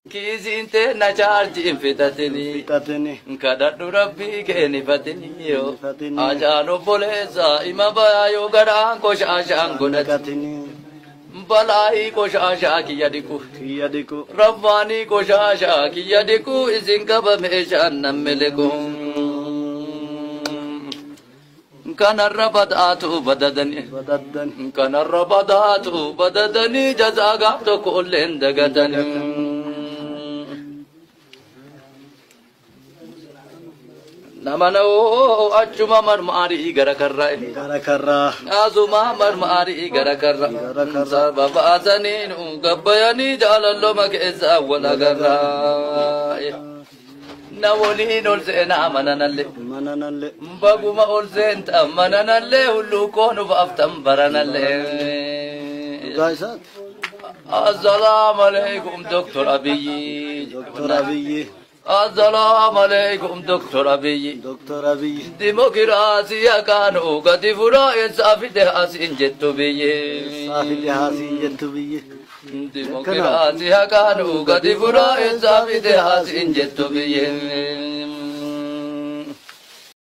Kizinte na charge infitatini kadadu rabbi keni fatini yo ajano boleza imabaya yo garan ko shashan godatini balai ko shasha kiyadiku rabbani ko shasha kiyadiku izinkaba meshan namelekum kanarrabadatu badadani jazaga to kullen dagadani namano achuma marmari garakarra azuma marmari garakarra sababa azanin gabbayani jalallo makeza wala garra nawoni nolzena mananalle baguma olzenta mananalle hullu konu baftam baranalle assalamu alaikum Dr. Abiy السلام عليكم دكتور أبي ديمقراطية كانوا قد فرائض صافي حسين جت بي ديمقراطية كانوا قد فرائض صافي حسين جت بي